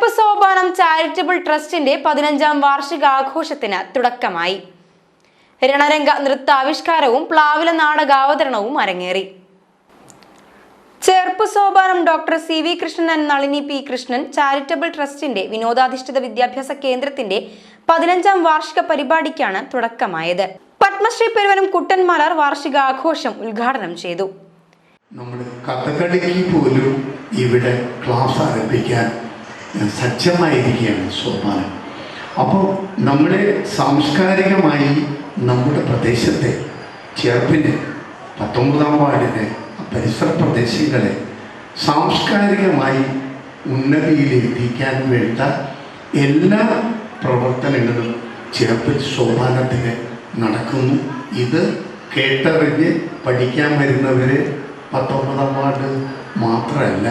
Cherpu Sopanam charitable ട്രസ്റ്റിന്റെ 15ാം വാർഷികാഘോഷത്തിന് തുടക്കമായി. രണരംഗ നൃത്താവിഷ്കാരവും പ്ലാവില നാടകാവതരണവും അരങ്ങേറി. Cherpu Sopanam doctor CV Krishnan and Nalini P Krishnan charitable ട്രസ്റ്റിന്റെ വിനോദാധിഷ്ഠിത വിദ്യാഭ്യാസ കേന്ദ്രത്തിന്റെ 15ാം വാർഷിക പരിപാടിക്കാണ് തുടക്കമായത്. പത്മശ്രീ പെരുവനം കുട്ടൻമാരാർ വാർഷികാഘോഷം ഉദ്ഘാടനം ചെയ്തു. നമ്മുടെ കഥകളിക്ക് പോലും ഇവിടെ ക്ലാസ് ആരംഭിക്കാൻ സജ്ജമായിരിക്കുകയാണ് സോപാനം. അപ്പോൾ നമ്മുടെ സാംസ്കാരികമായി നമ്മുടെ പ്രദേശത്തെ ചേർപ്പിനെ 19ാം വാർഡിനെ പരിസര പ്രദേശങ്ങളെ സാംസ്കാരികമായി ഉന്നതിയിലെത്തിക്കാൻ വേണ്ട എല്ലാ പ്രവർത്തനങ്ങളും ചേർപ്പ് സോപാനത്തിന് നടക്കുന്നു. ഇത് കേട്ടറിഞ്ഞ് പഠിക്കാൻ വരുന്നവരെ 19ാം വാർഡ് മാത്രമല്ല,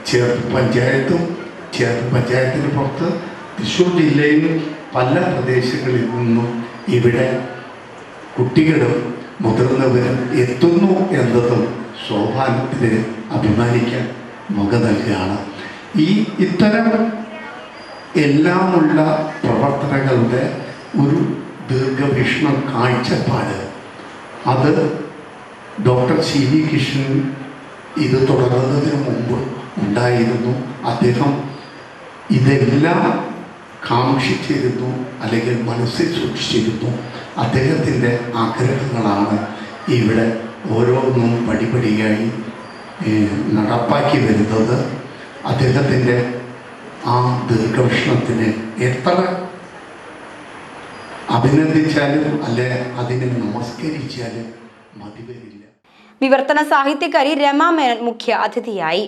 ചേർപ്പ് പഞ്ചായത്തും ചേർപ്പ് പഞ്ചായത്തിന് പുറത്ത് തൃശ്ശൂർ ജില്ലയിൽ പല പ്രദേശങ്ങളിൽ നിന്നും ഇവിടെ കുട്ടികളും മുതിർന്നവരും എത്തുന്നു എന്നതും സോപാനത്തിന് അഭിമാനിക്കാൻ വക നൽകുകയാണ്. ഇത്തരം എല്ലാമുള്ള പ്രവർത്തനങ്ങളുടെ ഒരു ദീർഘവീക്ഷണ കാഴ്ചപ്പാട് അത് ഡോക്ടർ CV കൃഷ്ണൻ ഇത് തുടങ്ങുന്നതിന് മുമ്പ് ഉണ്ടായിരുന്നു. അദ്ദേഹം ഇതെല്ലാം കാക്ഷിച്ചിരുന്നു, അല്ലെങ്കിൽ മനസ്സിൽ സൂക്ഷിച്ചിരുന്നു. അദ്ദേഹത്തിൻ്റെ ആഗ്രഹങ്ങളാണ് ഇവിടെ ഓരോന്നും പടിപടിയായി നടപ്പാക്കി വരുന്നത്. അദ്ദേഹത്തിൻ്റെ ആ ദീർഘവീക്ഷണത്തിന് എത്ര അഭിനന്ദിച്ചാലും അല്ലെ അതിനെ നമസ്കരിച്ചാലും മതി വരില്ല. വിവർത്തന സാഹിത്യകാരി രമ മേനോൻ മുഖ്യ അതിഥിയായി.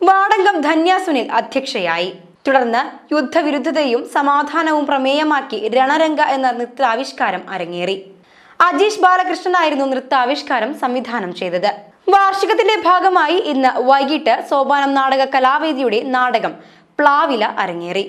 വാർഡംഗം ധന്യ സുനിൽ അധ്യക്ഷയായി. തുടർന്ന് യുദ്ധവിരുദ്ധതയും സമാധാനവും പ്രമേയമാക്കി രണരംഗ എന്ന നൃത്താവിഷ്കാരം അരങ്ങേറി. അജീഷ് ബാലകൃഷ്ണനായിരുന്നു നൃത്താവിഷ്കാരം സംവിധാനം ചെയ്തത്. വാർഷികത്തിന്റെ ഭാഗമായി ഇന്ന് വൈകിട്ട് സോപാനം നാടക കലാവേദിയുടെ നാടകം പ്ലാവില അരങ്ങേറി.